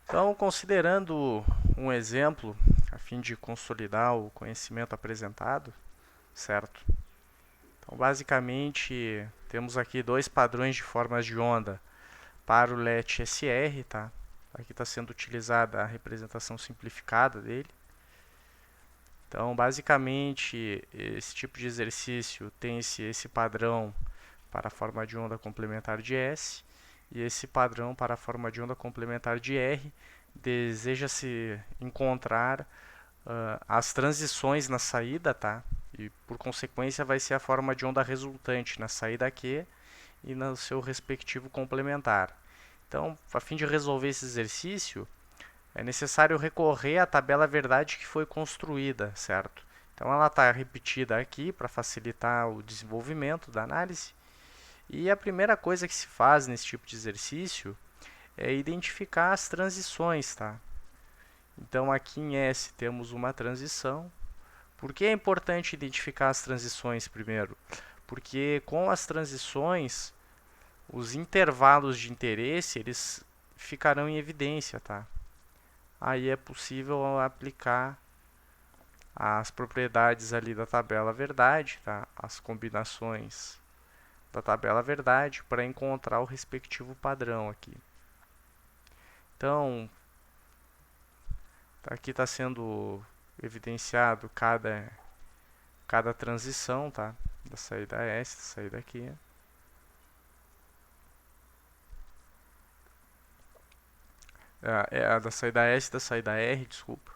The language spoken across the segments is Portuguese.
Então, considerando um exemplo, a fim de consolidar o conhecimento apresentado, certo? Então, basicamente, temos aqui dois padrões de formas de onda para o LET SR, tá? Aqui está sendo utilizada a representação simplificada dele. Então, basicamente, esse tipo de exercício tem esse padrão para a forma de onda complementar de S e esse padrão para a forma de onda complementar de R. Deseja-se encontrar as transições na saída, tá? E por consequência vai ser a forma de onda resultante na saída Q e no seu respectivo complementar. Então, a fim de resolver esse exercício, é necessário recorrer à tabela verdade que foi construída, certo? Então, ela está repetida aqui para facilitar o desenvolvimento da análise. E a primeira coisa que se faz nesse tipo de exercício é identificar as transições, tá? Então, aqui em S temos uma transição. Por que é importante identificar as transições primeiro? Porque com as transições, os intervalos de interesse eles ficarão em evidência, tá? Aí é possível aplicar as propriedades ali da tabela verdade, tá? As combinações da tabela verdade para encontrar o respectivo padrão aqui. Então, aqui está sendo evidenciado cada transição, tá? Da saída S, da saída aqui. É a da saída S, da saída R, desculpa.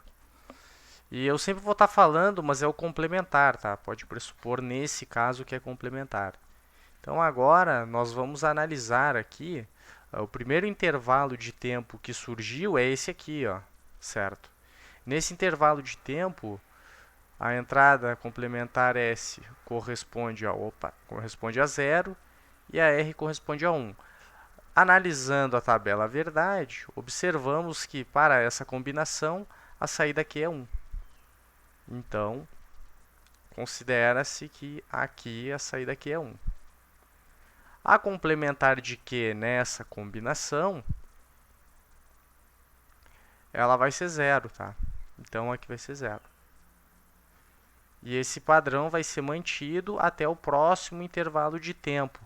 E eu sempre vou estar falando, mas é o complementar, tá? Pode pressupor nesse caso que é complementar. Então agora nós vamos analisar aqui o primeiro intervalo de tempo que surgiu é esse aqui, ó, certo? Nesse intervalo de tempo, a entrada complementar S corresponde a zero e a R corresponde a 1. Analisando a tabela verdade, observamos que para essa combinação a saída aqui é 1. Então, considera-se que aqui a saída aqui é 1. A complementar de Q nessa combinação, ela vai ser zero, tá? Então aqui vai ser zero. E esse padrão vai ser mantido até o próximo intervalo de tempo,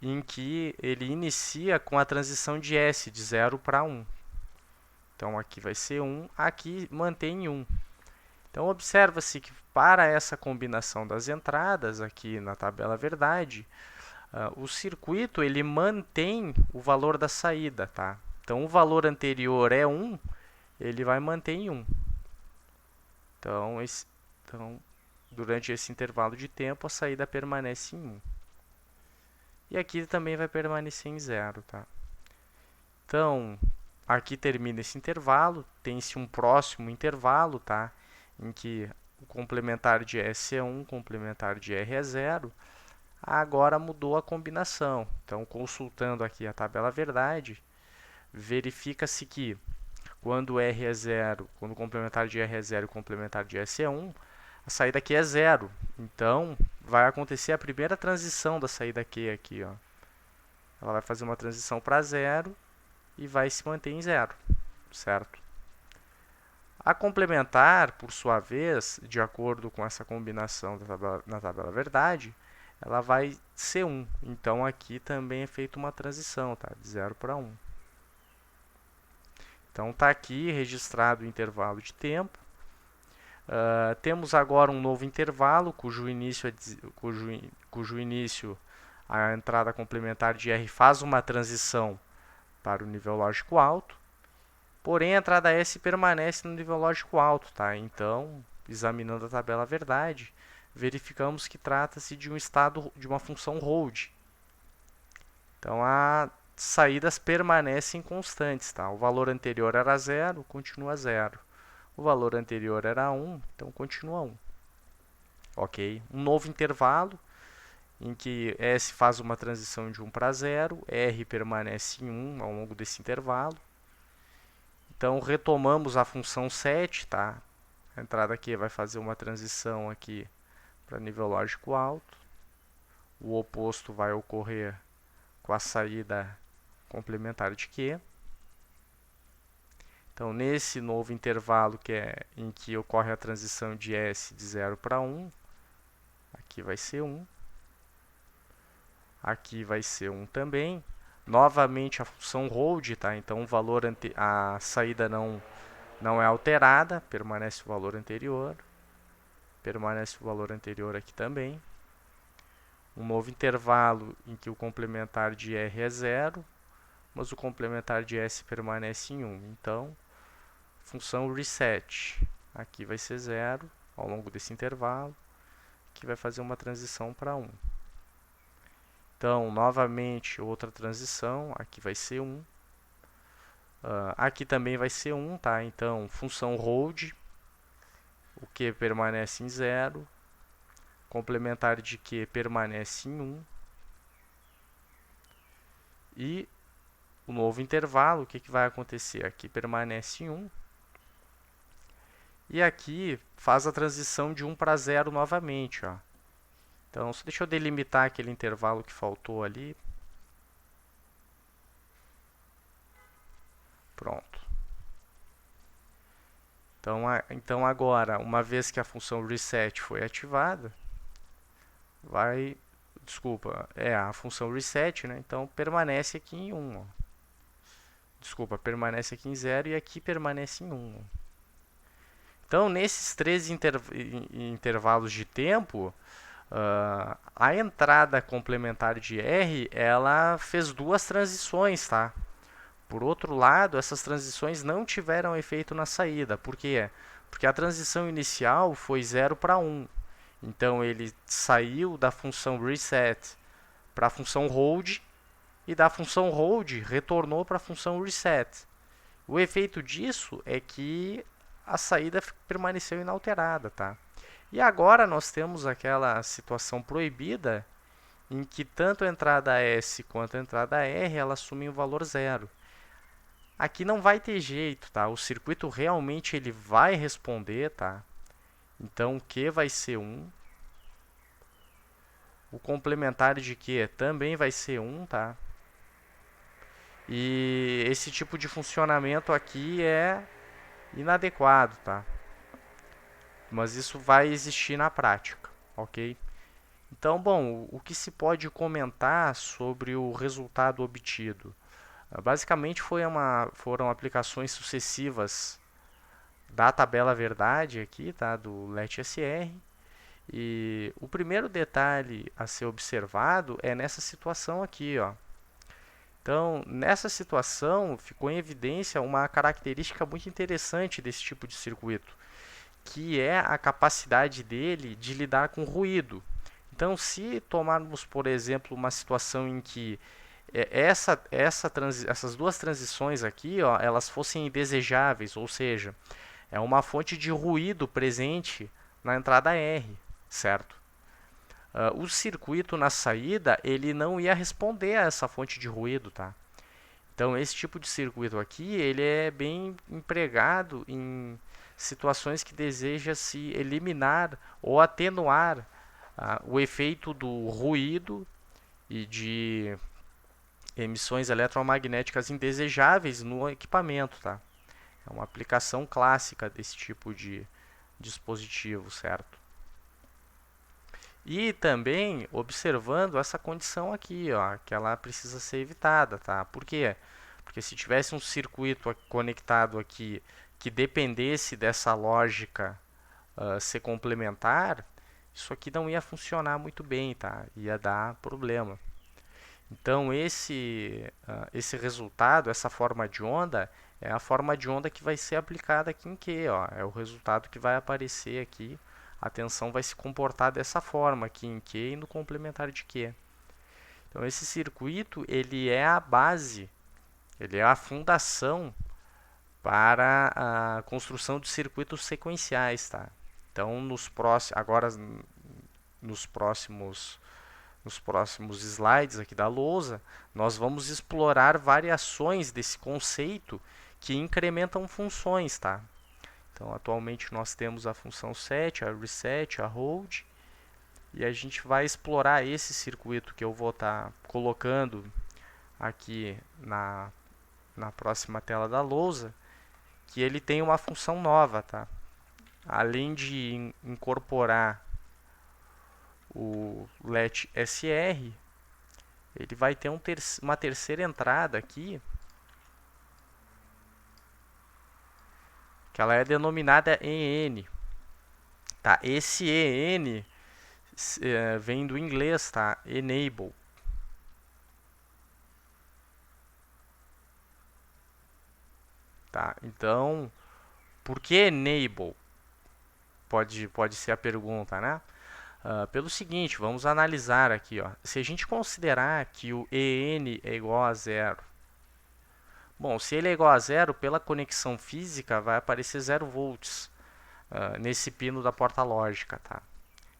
em que ele inicia com a transição de S, de 0 para 1. Então aqui vai ser 1, aqui mantém 1. Então observa-se que para essa combinação das entradas, aqui na tabela verdade, o circuito ele mantém o valor da saída, tá? Então o valor anterior é 1, ele vai manter em 1. Então, durante esse intervalo de tempo, a saída permanece em 1. E aqui também vai permanecer em 0, tá? Então, aqui termina esse intervalo, tem-se um próximo intervalo, tá? Em que o complementar de S é 1, o complementar de R é 0. Agora mudou a combinação. Então, consultando aqui a tabela verdade, verifica-se que quando R é 0, quando o complementar de R é 0 e o complementar de S é 1, a saída aqui é 0. Então, vai acontecer a primeira transição da saída Q aqui, ó. Ela vai fazer uma transição para 0 e vai se manter em 0, certo? A complementar, por sua vez, de acordo com essa combinação na tabela verdade, ela vai ser 1. Então aqui também é feita uma transição, tá? De 0 para 1. Então está aqui registrado o intervalo de tempo. Temos agora um novo intervalo, cujo início a entrada complementar de R faz uma transição para o nível lógico alto. Porém, a entrada S permanece no nível lógico alto, tá? Então, examinando a tabela verdade, verificamos que trata-se de um estado de uma função hold. Então, as saídas permanecem constantes, tá? O valor anterior era 0, continua 0. O valor anterior era 1, então continua 1. Ok? Um novo intervalo em que S faz uma transição de 1 para 0, R permanece em 1 ao longo desse intervalo. Então retomamos a função 7, tá? A entrada aqui vai fazer uma transição aqui para nível lógico alto. O oposto vai ocorrer com a saída complementar de Q. Então, nesse novo intervalo em que ocorre a transição de S de 0 para 1, aqui vai ser 1, aqui vai ser 1 também. Novamente a função hold, tá? Então a saída não é alterada, permanece o valor anterior. Permanece o valor anterior aqui também. Um novo intervalo em que o complementar de R é 0, mas o complementar de S permanece em 1. Então, função reset, aqui vai ser 0 ao longo desse intervalo, que vai fazer uma transição para 1. Então, novamente, outra transição, aqui vai ser 1. Aqui também vai ser 1, tá? Então, função hold, o Q permanece em 0, complementar de Q permanece em 1, e o novo intervalo, o que vai acontecer? Aqui permanece em 1, e aqui faz a transição de 1 para 0 novamente, ó. Então, só deixa eu delimitar aquele intervalo que faltou ali. Pronto. Então agora, uma vez que a função reset foi ativada, a função reset, né? Então permanece aqui em 1. Ó. Desculpa, permanece aqui em 0 e aqui permanece em 1. Então, nesses três intervalos de tempo, a entrada complementar de R, ela fez duas transições, tá? Por outro lado, essas transições não tiveram efeito na saída. Por quê? Porque a transição inicial foi 0 para 1. Então, ele saiu da função reset para a função hold, e da função hold retornou para a função reset. O efeito disso é que a saída permaneceu inalterada, tá? E agora nós temos aquela situação proibida em que tanto a entrada S quanto a entrada R ela assumem o valor 0. Aqui não vai ter jeito, tá? O circuito realmente ele vai responder, tá? Então o Q vai ser 1. O complementar de Q também vai ser 1, tá? E esse tipo de funcionamento aqui é inadequado, tá? Mas isso vai existir na prática, ok? Então, bom, o que se pode comentar sobre o resultado obtido? Basicamente foram aplicações sucessivas da tabela verdade aqui, tá, do LET-SR. E o primeiro detalhe a ser observado é nessa situação aqui, ó. Então, nessa situação, ficou em evidência uma característica muito interessante desse tipo de circuito, que é a capacidade dele de lidar com ruído. Então, se tomarmos, por exemplo, uma situação em que essas duas transições aqui, ó, elas fossem indesejáveis, ou seja, é uma fonte de ruído presente na entrada R, certo? O circuito na saída ele não ia responder a essa fonte de ruído, tá? Então esse tipo de circuito aqui ele é bem empregado em situações que deseja se eliminar ou atenuar o efeito do ruído e de emissões eletromagnéticas indesejáveis no equipamento, tá? É uma aplicação clássica desse tipo de dispositivo, certo? E também observando essa condição aqui, ó, que ela precisa ser evitada, tá? Por quê? Porque se tivesse um circuito conectado aqui que dependesse dessa lógica ser complementar, isso aqui não ia funcionar muito bem, tá? Ia dar problema. Então esse resultado, essa forma de onda, é a forma de onda que vai ser aplicada aqui em Q, ó. É o resultado que vai aparecer aqui. A tensão vai se comportar dessa forma aqui em Q e no complementar de Q. Então esse circuito ele é a base, ele é a fundação para a construção de circuitos sequenciais, tá? Então nos próximos slides aqui da lousa, nós vamos explorar variações desse conceito que incrementam funções, tá? Então, atualmente nós temos a função set, a reset, a hold, e a gente vai explorar esse circuito que eu vou estar colocando aqui na próxima tela da lousa, que ele tem uma função nova, tá? Além de incorporar o let SR, ele vai ter uma terceira entrada aqui, que ela é denominada EN. Tá? Esse EN vem do inglês, tá? Enable. Tá? Então, por que enable? Pode ser a pergunta, né? Pelo seguinte, vamos analisar aqui, ó. Se a gente considerar que o EN é igual a zero, bom, se ele é igual a zero, pela conexão física vai aparecer 0 volts nesse pino da porta lógica, tá?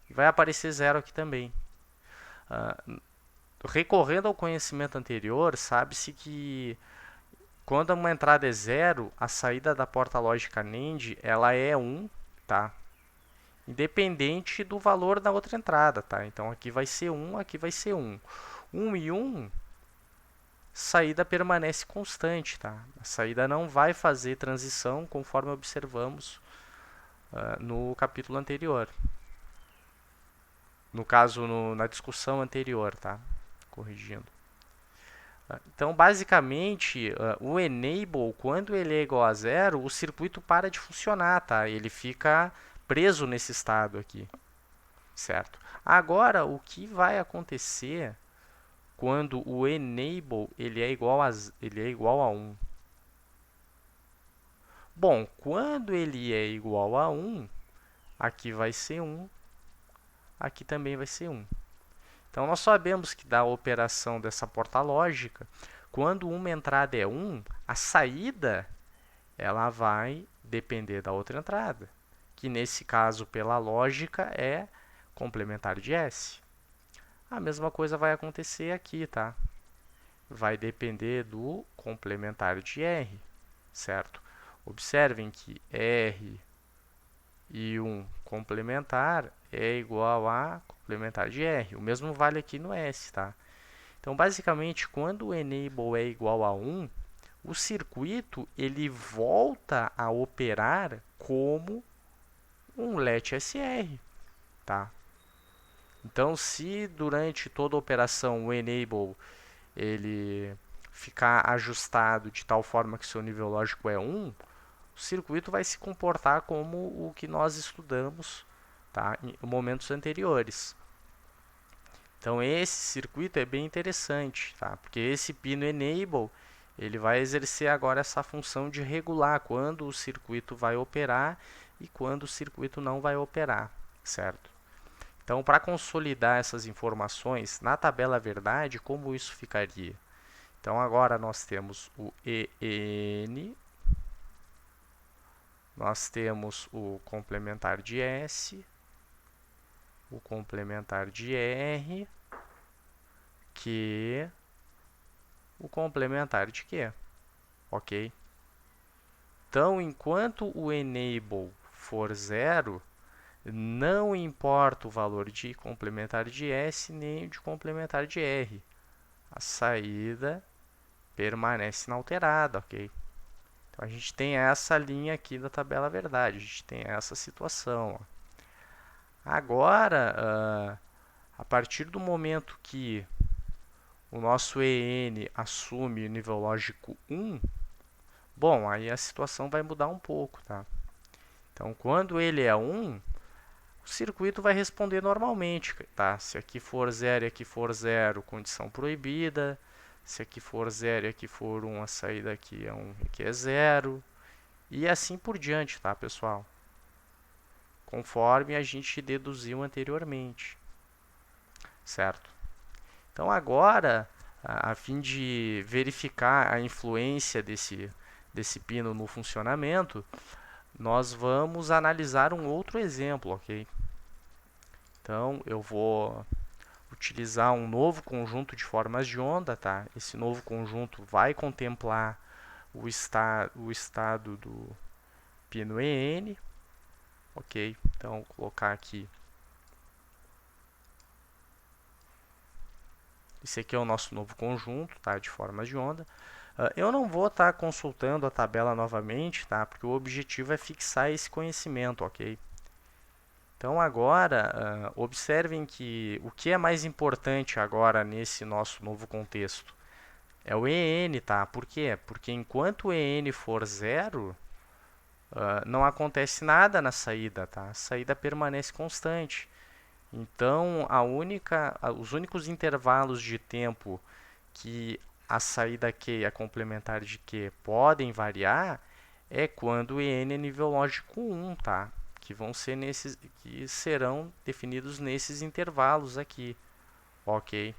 E vai aparecer zero aqui também. Recorrendo ao conhecimento anterior, sabe-se que quando uma entrada é zero, a saída da porta lógica NAND ela é 1, tá? Independente do valor da outra entrada, tá? Então aqui vai ser 1, aqui vai ser 1. 1 e 1, saída permanece constante, tá? A saída não vai fazer transição conforme observamos no capítulo anterior. No caso, na discussão anterior, tá? Corrigindo. Então, basicamente, o enable, quando ele é igual a zero, o circuito para de funcionar, tá? Ele fica preso nesse estado aqui, certo? Agora, o que vai acontecer quando o enable ele é igual a 1? Bom, quando ele é igual a 1, aqui vai ser 1, aqui também vai ser 1. Então, nós sabemos que da operação dessa porta lógica, quando uma entrada é 1, a saída ela vai depender da outra entrada, que nesse caso, pela lógica, é complementar de S. A mesma coisa vai acontecer aqui, tá? Vai depender do complementar de R, certo? Observem que R e um complementar é igual a complementar de R. O mesmo vale aqui no S, tá? Então, basicamente, quando o enable é igual a 1, o circuito ele volta a operar como um let SR, tá? Então, se durante toda a operação o enable ele ficar ajustado de tal forma que seu nível lógico é 1, o circuito vai se comportar como o que nós estudamos, tá, em momentos anteriores. Então esse circuito é bem interessante, tá? Porque esse pino enable ele vai exercer agora essa função de regular quando o circuito vai operar e quando o circuito não vai operar, certo? Então, para consolidar essas informações na tabela verdade, como isso ficaria? Então, agora nós temos o EN, nós temos o complementar de S, o complementar de R, que o complementar de Q, ok? Então, enquanto o enable for zero, não importa o valor de complementar de S nem de complementar de R. A saída permanece inalterada, ok? Então, a gente tem essa linha aqui da tabela verdade, a gente tem essa situação. Ó. Agora, a partir do momento que o nosso EN assume o nível lógico 1, bom, aí a situação vai mudar um pouco, tá? Então, quando ele é 1, o circuito vai responder normalmente, tá? Se aqui for 0 e aqui for 0, condição proibida. Se aqui for 0 e aqui for 1, a saída aqui é 1 e aqui é 0. E assim por diante, tá, pessoal? Conforme a gente deduziu anteriormente, certo? Então, agora, a fim de verificar a influência desse pino no funcionamento, nós vamos analisar um outro exemplo, ok? Então, eu vou utilizar um novo conjunto de formas de onda, tá? Esse novo conjunto vai contemplar o estado do pino EN, ok? Então, vou colocar aqui. Esse aqui é o nosso novo conjunto, tá? De formas de onda. Eu não vou estar consultando a tabela novamente, tá? Porque o objetivo é fixar esse conhecimento, ok? Então agora, observem que o que é mais importante agora nesse nosso novo contexto é o EN, tá? Por quê? Porque enquanto o EN for zero, não acontece nada na saída, tá? A saída permanece constante. Então, os únicos intervalos de tempo que a saída Q e a complementar de Q podem variar é quando o EN é nível lógico 1, tá? Que serão definidos nesses intervalos aqui, ok?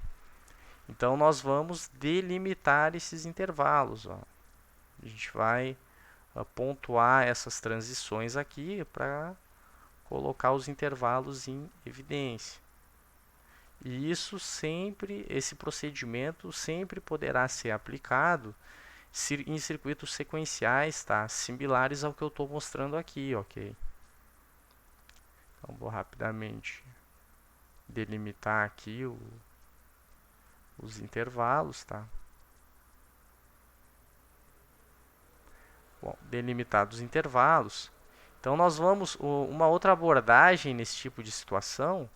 Então nós vamos delimitar esses intervalos, ó. A gente vai pontuar essas transições aqui para colocar os intervalos em evidência. E esse procedimento sempre poderá ser aplicado em circuitos sequenciais, tá? Similares ao que eu estou mostrando aqui, ok? Então vou rapidamente delimitar aqui os intervalos, tá? Bom, delimitados os intervalos. Então nós vamos, uma outra abordagem nesse tipo de situação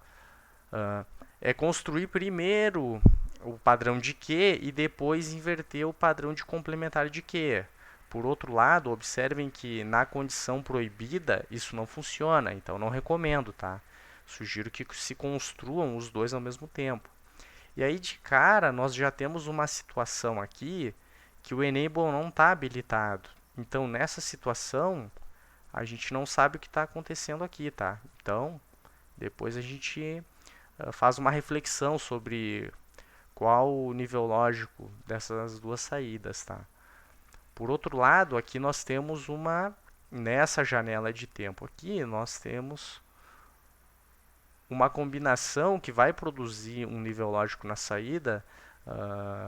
é construir primeiro o padrão de Q e depois inverter o padrão de complementar de Q. Por outro lado, observem que na condição proibida isso não funciona, então não recomendo, tá? Sugiro que se construam os dois ao mesmo tempo. E aí de cara nós já temos uma situação aqui que o enable não está habilitado. Então nessa situação a gente não sabe o que está acontecendo aqui, tá? Então depois a gente faz uma reflexão sobre qual o nível lógico dessas duas saídas, tá? Por outro lado, aqui nós temos nessa janela de tempo aqui, nós temos uma combinação que vai produzir um nível lógico na saída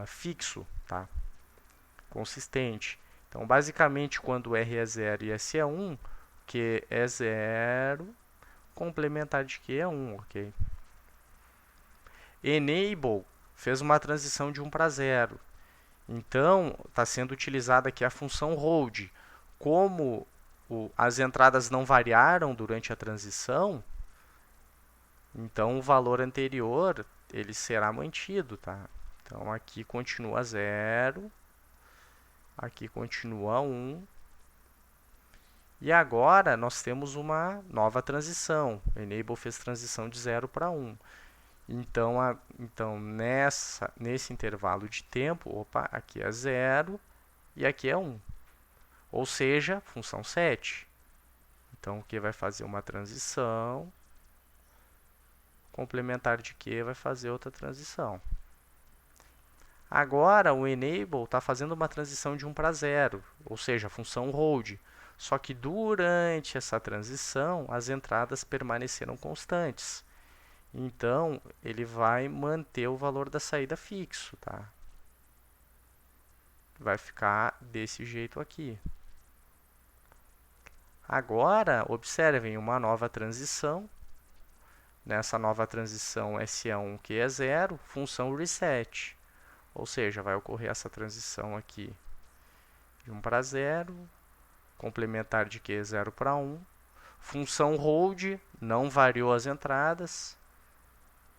fixo, tá? Consistente. Então, basicamente, quando R é 0 e S é 1, Q é 0, complementar de Q é 1, ok? Enable fez uma transição de 1 para 0. Então, está sendo utilizada aqui a função hold. Como as entradas não variaram durante a transição, então o valor anterior ele será mantido, tá? Então aqui continua 0, aqui continua 1. E agora nós temos uma nova transição. O enable fez transição de 0 para 1. Então nesse intervalo de tempo, opa, aqui é 0 e aqui é 1. Ou seja, função 7. Então, o que vai fazer uma transição, complementar de Q vai fazer outra transição. Agora, o enable está fazendo uma transição de 1 para 0, ou seja, a função hold. Só que durante essa transição, as entradas permaneceram constantes. Então, ele vai manter o valor da saída fixo, tá? Vai ficar desse jeito aqui. Agora, observem uma nova transição. Nessa nova transição SE1 que é 0, função reset. Ou seja, vai ocorrer essa transição aqui de 1 para 0, complementar de Q 0 para 1. Função hold, não variou as entradas.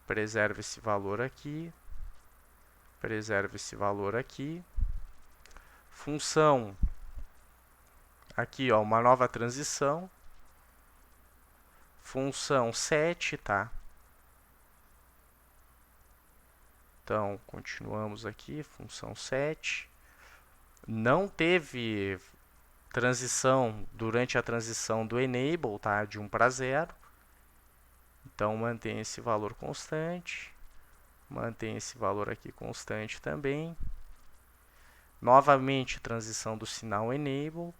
Preserva esse valor aqui. Preserva esse valor aqui. Função, aqui ó, uma nova transição. Função set, tá? Então, continuamos aqui, função set. Não teve transição durante a transição do enable, tá? De 1 para 0. Então, mantém esse valor constante. Mantém esse valor aqui constante também. Novamente, transição do sinal enable.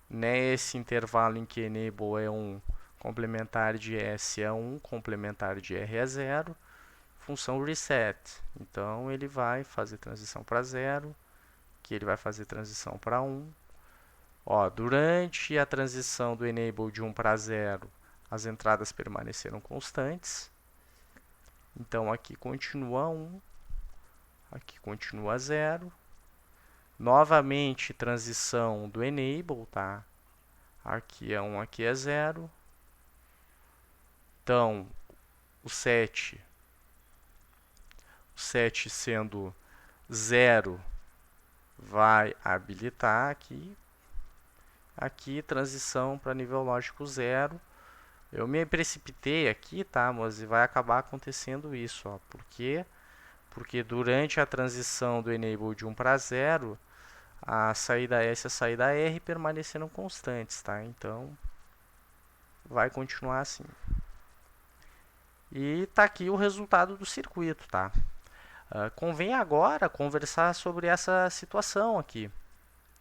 Nesse intervalo em que enable é 1, complementar de S é 1, complementar de R é 0. Função reset. Então, ele vai fazer transição para 0. Aqui ele vai fazer transição para 1. Ó, durante a transição do enable de 1 para 0, as entradas permaneceram constantes. Então aqui continua 1, aqui continua 0. Novamente, transição do enable, tá? Aqui é 1, aqui é 0. Então, o 7 sendo 0 vai habilitar aqui. Aqui, transição para nível lógico 0. Eu me precipitei aqui, tá? Mas vai acabar acontecendo isso, ó. Por quê? Porque durante a transição do enable de 1 para 0, a saída S e a saída R permaneceram constantes, tá? Então, vai continuar assim. E tá aqui o resultado do circuito, tá? Convém agora conversar sobre essa situação aqui,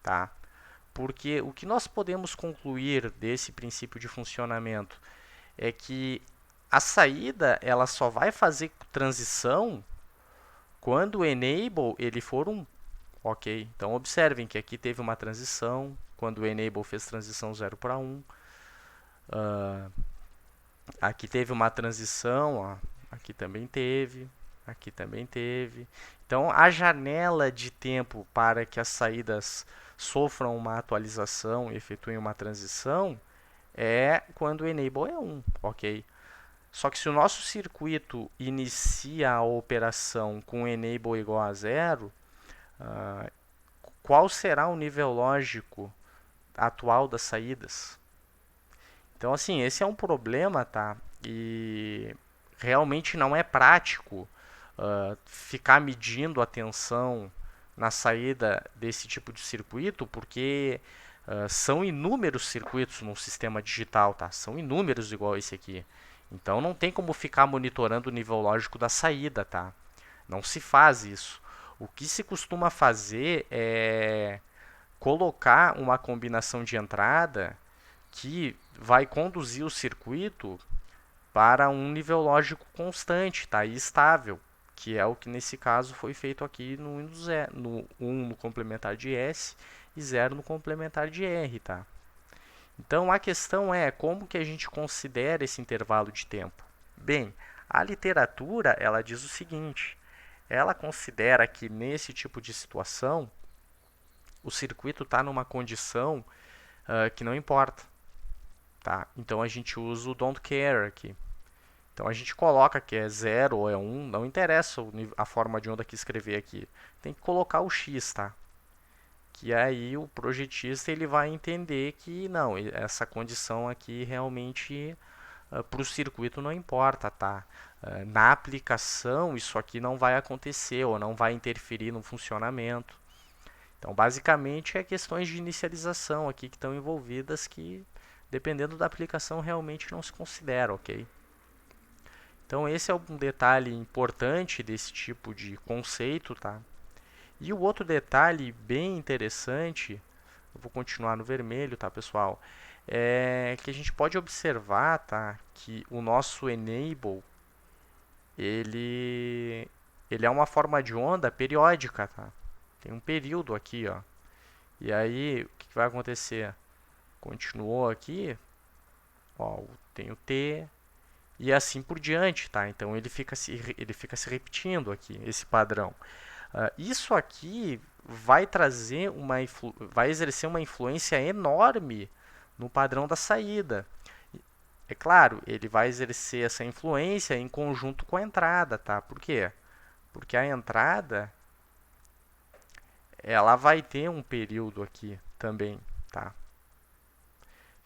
tá? Porque o que nós podemos concluir desse princípio de funcionamento é que a saída ela só vai fazer transição quando o enable ele for 1. Ok, então observem que aqui teve uma transição, quando o enable fez transição 0 para 1. Aqui teve uma transição, ó, aqui também teve, aqui também teve. Então a janela de tempo para que as saídas sofram uma atualização e efetuem uma transição é quando o enable é 1, ok? Só que se o nosso circuito inicia a operação com enable igual a 0, qual será o nível lógico atual das saídas? Então, assim, esse é um problema, tá? E realmente não é prático ficar medindo a tensão na saída desse tipo de circuito, porque são inúmeros circuitos no sistema digital, tá? São inúmeros igual esse aqui. Então não tem como ficar monitorando o nível lógico da saída, tá? Não se faz isso. O que se costuma fazer é colocar uma combinação de entrada que vai conduzir o circuito para um nível lógico constante, tá? E estável, que é o que nesse caso foi feito aqui no Windows 0, no 1 no complementar de S e 0 no complementar de R, tá? Então a questão é como que a gente considera esse intervalo de tempo? Bem, a literatura ela diz o seguinte: ela considera que nesse tipo de situação o circuito está numa condição que não importa, tá? Então a gente usa o don't care aqui. Então a gente coloca que é 0 ou é 1, não interessa a forma de onda que escrever aqui. Tem que colocar o x, tá? Que aí o projetista ele vai entender que não, essa condição aqui realmente para o circuito não importa, tá? Na aplicação isso aqui não vai acontecer ou não vai interferir no funcionamento. Então basicamente é questões de inicialização aqui que estão envolvidas que dependendo da aplicação realmente não se considera, ok? Então esse é um detalhe importante desse tipo de conceito, tá? E o outro detalhe bem interessante, eu vou continuar no vermelho, tá, pessoal? É que a gente pode observar, tá, que o nosso enable ele é uma forma de onda periódica, tá? Tem um período aqui, ó. E aí, o que vai acontecer? Continuou aqui, ó, tem o T, e assim por diante, tá? Então ele fica se repetindo aqui, esse padrão. Isso aqui vai trazer vai exercer uma influência enorme no padrão da saída. É claro, ele vai exercer essa influência em conjunto com a entrada, tá? Por quê? Porque a entrada ela vai ter um período aqui também, tá?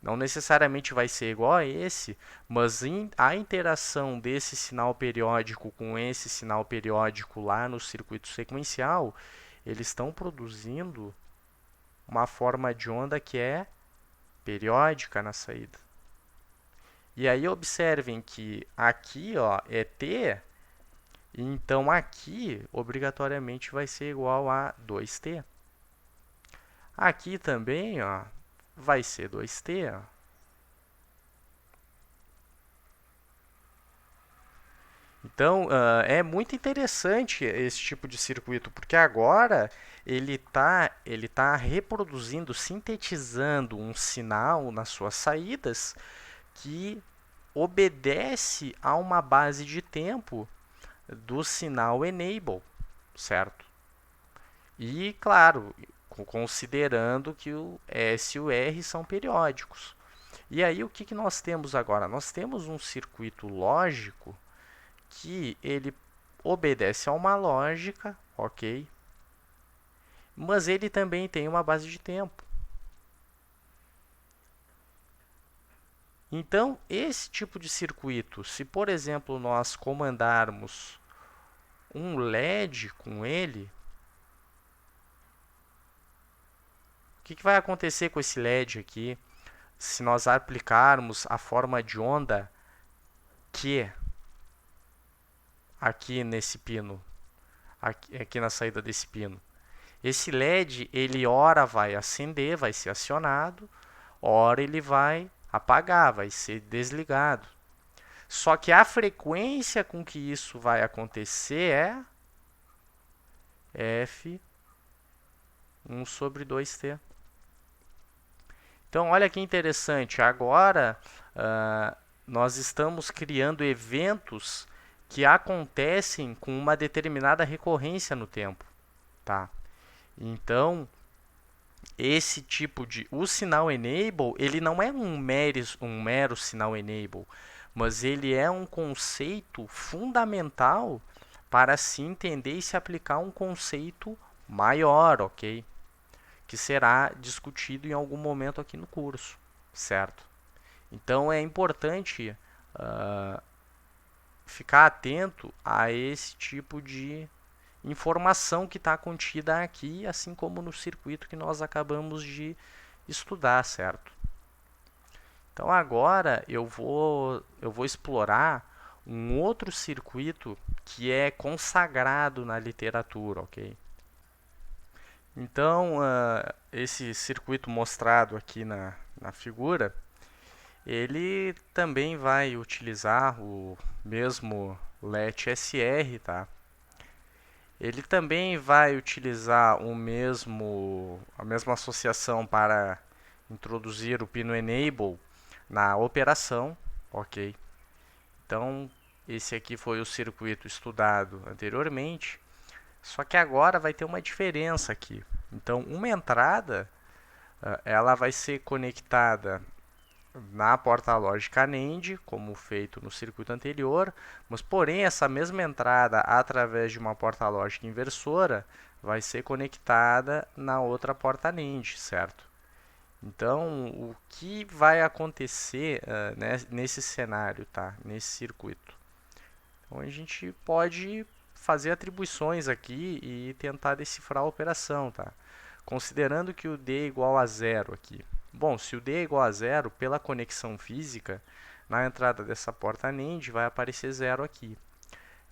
Não necessariamente vai ser igual a esse, mas a interação desse sinal periódico com esse sinal periódico lá no circuito sequencial, eles estão produzindo uma forma de onda que é periódica na saída. E aí observem que aqui ó, é T, então aqui obrigatoriamente vai ser igual a 2T. Aqui também ó, vai ser 2T, ó. Então, é muito interessante esse tipo de circuito, porque agora ele tá reproduzindo, sintetizando um sinal nas suas saídas que obedece a uma base de tempo do sinal enable, certo? E, claro, considerando que o S e o R são periódicos. E aí o que nós temos agora? Nós temos um circuito lógico que ele obedece a uma lógica, ok? Mas ele também tem uma base de tempo. Então, esse tipo de circuito, se por exemplo nós comandarmos um LED com ele, o que vai acontecer com esse LED aqui se nós aplicarmos a forma de onda Q aqui nesse pino, aqui na saída desse pino? Esse LED, ele ora vai acender, vai ser acionado, ora ele vai apagar, vai ser desligado. Só que a frequência com que isso vai acontecer é F1 sobre 2T. Então, olha que interessante. Agora, nós estamos criando eventos que acontecem com uma determinada recorrência no tempo. Tá? Então, esse tipo de... O sinal enable, ele não é um mero sinal enable, mas ele é um conceito fundamental para se entender e se aplicar um conceito maior, ok? Que será discutido em algum momento aqui no curso, certo? Então é importante ficar atento a esse tipo de informação que está contida aqui, assim como no circuito que nós acabamos de estudar, certo? Então agora eu vou explorar um outro circuito que é consagrado na literatura, ok? Então, esse circuito mostrado aqui na figura, ele também vai utilizar o mesmo LET SR, tá? Ele também vai utilizar a mesma associação para introduzir o pino Enable na operação, ok? Então, esse aqui foi o circuito estudado anteriormente, só que agora vai ter uma diferença aqui. Então, uma entrada, ela vai ser conectada na porta lógica NAND, como feito no circuito anterior, mas porém essa mesma entrada através de uma porta lógica inversora vai ser conectada na outra porta NAND, certo? Então, o que vai acontecer nesse cenário, tá? Nesse circuito? Então, a gente pode fazer atribuições aqui e tentar decifrar a operação, tá? Considerando que o D é igual a zero aqui. Bom, se o D é igual a zero, pela conexão física, na entrada dessa porta NAND vai aparecer zero aqui.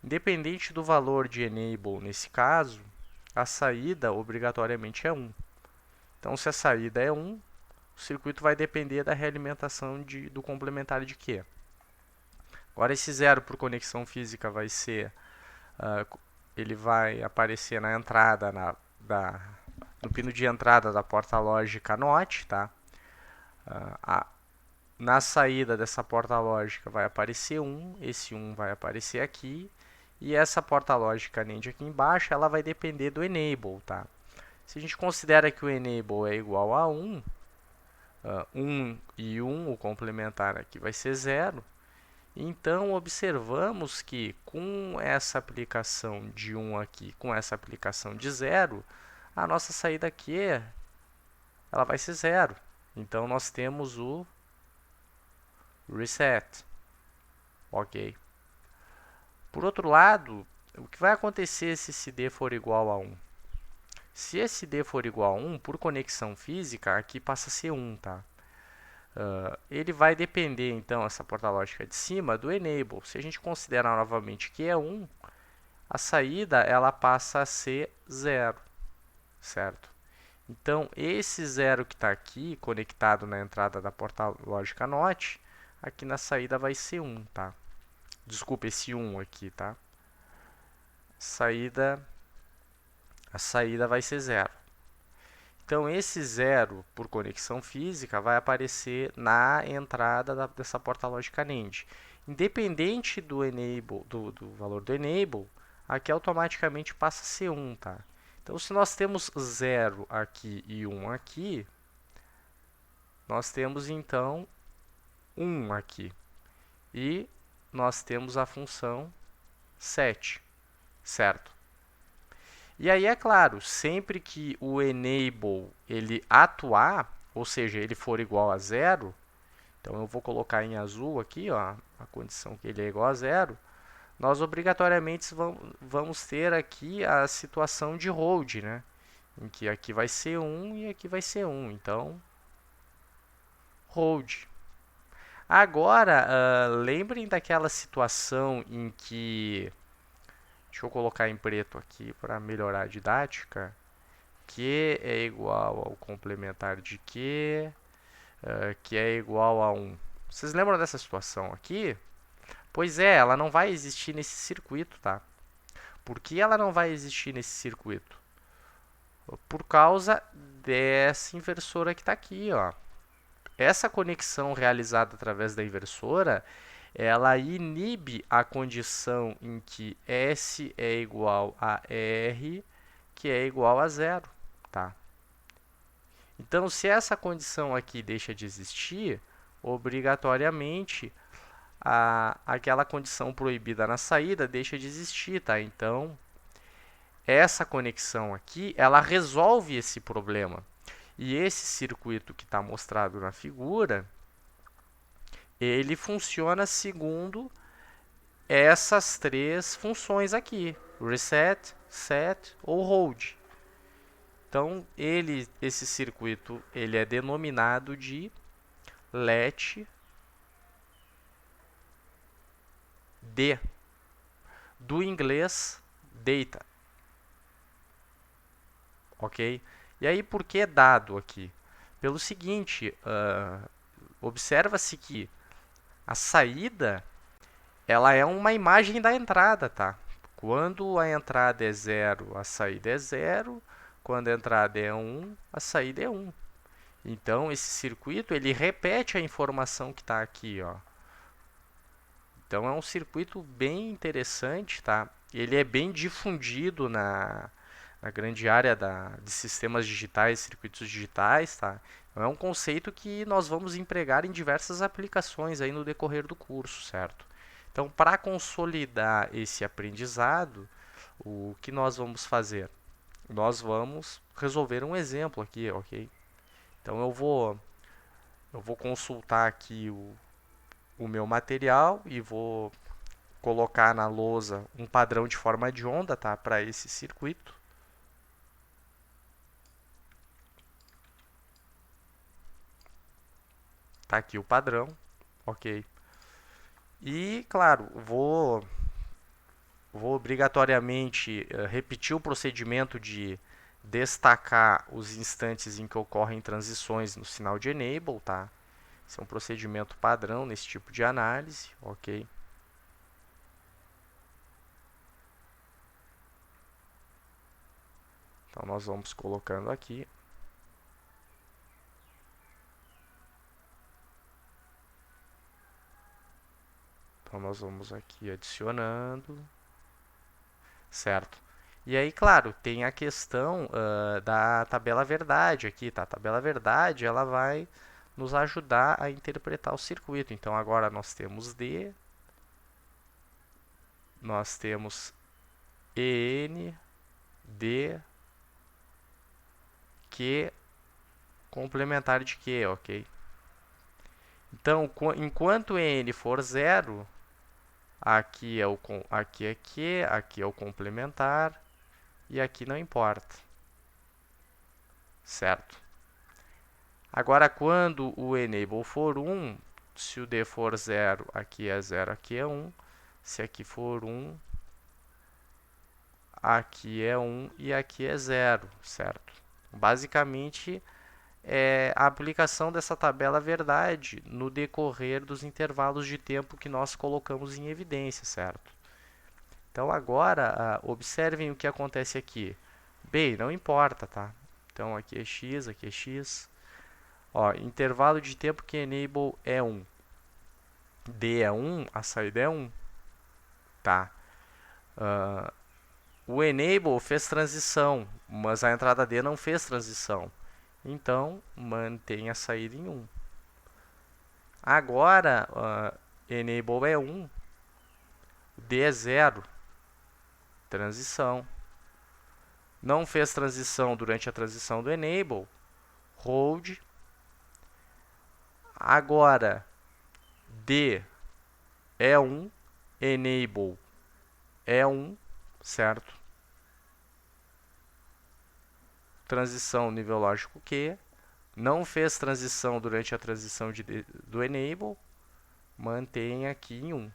Independente do valor de enable nesse caso, a saída obrigatoriamente é 1. Então, se a saída é 1, o circuito vai depender da realimentação do complementar de Q. Agora, esse zero por conexão física vai ser... ele vai aparecer na entrada, no pino de entrada da porta lógica NOT, tá? Na saída dessa porta lógica vai aparecer 1, esse 1 vai aparecer aqui, e essa porta lógica NAND aqui embaixo, ela vai depender do enable, tá? Se a gente considera que o enable é igual a 1, 1 e 1, o complementar aqui vai ser 0, então observamos que com essa aplicação de 1 aqui, com essa aplicação de 0, a nossa saída aqui ela vai ser 0. Então nós temos o reset. Ok. Por outro lado, o que vai acontecer se esse D for igual a 1? Se esse D for igual a 1, por conexão física, aqui passa a ser 1, tá? Ele vai depender, então, essa porta lógica de cima, do enable. Se a gente considerar novamente que é 1, a saída ela passa a ser 0, certo? Então, esse 0 que está aqui, conectado na entrada da porta lógica NOT, aqui na saída vai ser 1, tá? Desculpa, esse 1 aqui, tá? A saída vai ser 0. Então, esse 0 por conexão física vai aparecer na entrada dessa porta lógica NAND. Independente do valor do enable, aqui automaticamente passa a ser 1, tá? Então, se nós temos 0 aqui e 1 aqui, nós temos então 1 aqui. E nós temos a função 7, certo? E aí, é claro, sempre que o enable ele atuar, ou seja, ele for igual a 0, então eu vou colocar em azul aqui, ó, a condição que ele é igual a 0, nós obrigatoriamente vamos ter aqui a situação de hold, né? Em que aqui vai ser 1 e aqui vai ser 1. Então, hold. Agora, lembrem daquela situação em que... Deixa eu colocar em preto aqui para melhorar a didática. Q é igual ao complementar de Q, que é igual a 1. Vocês lembram dessa situação aqui? Pois é, ela não vai existir nesse circuito, tá? Por que ela não vai existir nesse circuito? Por causa dessa inversora que está aqui, ó. Essa conexão realizada através da inversora, ela inibe a condição em que S é igual a R, que é igual a 0, tá? Então, se essa condição aqui deixa de existir, obrigatoriamente aquela condição proibida na saída deixa de existir, tá? Então, essa conexão aqui, ela resolve esse problema. E esse circuito que está mostrado na figura, ele funciona segundo essas três funções aqui: reset, set ou hold. Então, esse circuito ele é denominado de let D, do inglês data. Ok? E aí, por que dado aqui? Pelo seguinte, observa-se que a saída ela é uma imagem da entrada, tá? Quando a entrada é 0, a saída é 0. Quando a entrada é 1, a saída é 1. Então, esse circuito ele repete a informação que está aqui, ó. Então, é um circuito bem interessante, tá? Ele é bem difundido na grande área de sistemas digitais, circuitos digitais, tá? Então, é um conceito que nós vamos empregar em diversas aplicações aí no decorrer do curso, certo? Então, para consolidar esse aprendizado, o que nós vamos fazer? Nós vamos resolver um exemplo aqui, ok? Então, eu vou consultar aqui o meu material e vou colocar na lousa um padrão de forma de onda, tá? Para esse circuito. Tá aqui o padrão, ok? E, claro, vou obrigatoriamente repetir o procedimento de destacar os instantes em que ocorrem transições no sinal de enable, tá? Esse é um procedimento padrão nesse tipo de análise, ok? Então, nós vamos colocando aqui. Então, nós vamos aqui adicionando, certo? E aí, claro, tem a questão da tabela verdade aqui, tá? A tabela verdade, ela vai nos ajudar a interpretar o circuito. Então, agora nós temos D, nós temos EN, D, Q, complementar de Q, ok? Então, enquanto N for 0, aqui é Q, aqui é o complementar e aqui não importa, certo? Agora, quando o enable for 1, se o D for 0, aqui é 0, aqui é 1. Se aqui for 1, aqui é 1 e aqui é 0, certo? Basicamente, é a aplicação dessa tabela verdade no decorrer dos intervalos de tempo que nós colocamos em evidência, certo? Então, agora, observem o que acontece aqui. Bem, não importa, tá? Então, aqui é x, aqui é x. Ó, intervalo de tempo que enable é 1. D é 1, a saída é 1. Tá? o enable fez transição, mas a entrada D não fez transição. Então, mantém a saída em 1. Agora, enable é 1, D é 0, transição. Não fez transição durante a transição do enable, hold. Agora, D é 1, enable é 1, certo? Transição nível lógico Q. Não fez transição durante a transição do enable, mantém aqui em 1.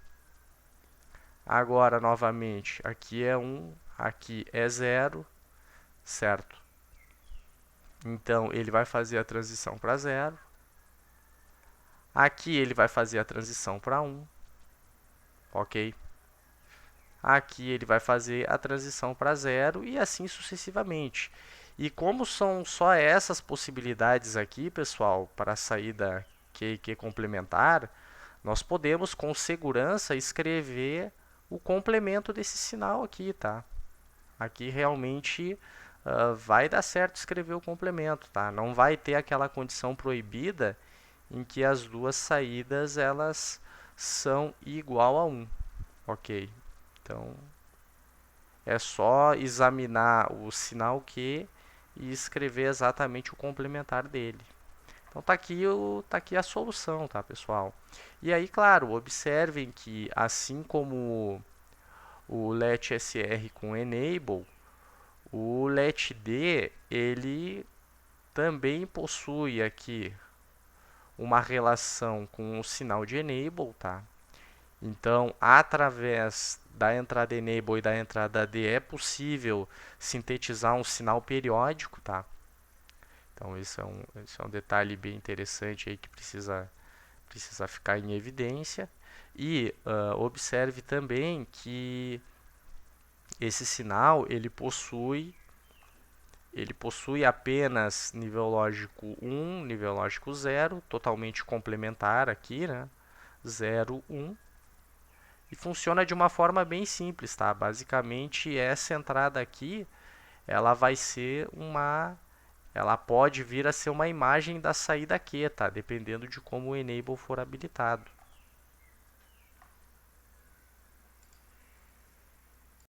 Agora, novamente, aqui é 1, aqui é 0, certo? Então, ele vai fazer a transição para 0. Aqui ele vai fazer a transição para 1, ok? Aqui ele vai fazer a transição para 0 e assim sucessivamente. E como são só essas possibilidades aqui, pessoal, para a saída Q e Q complementar, nós podemos com segurança escrever o complemento desse sinal aqui, tá? Aqui realmente vai dar certo escrever o complemento, tá? Não vai ter aquela condição proibida em que as duas saídas elas são igual a 1, ok? Então, é só examinar o sinal Q e escrever exatamente o complementar dele. Então, tá aqui a solução, tá, pessoal? E aí, claro, observem que assim como o let SR com enable, o let D, ele também possui aqui uma relação com o sinal de enable, tá? Então, através da entrada enable e da entrada D é possível sintetizar um sinal periódico, tá? Então, isso é um detalhe bem interessante aí que precisa ficar em evidência. E observe também que esse sinal ele possui apenas nível lógico 1, nível lógico 0, totalmente complementar aqui, né? 0, 1. E funciona de uma forma bem simples, tá? Basicamente, essa entrada aqui, ela vai ser ela pode vir a ser uma imagem da saída Q, tá? Dependendo de como o enable for habilitado.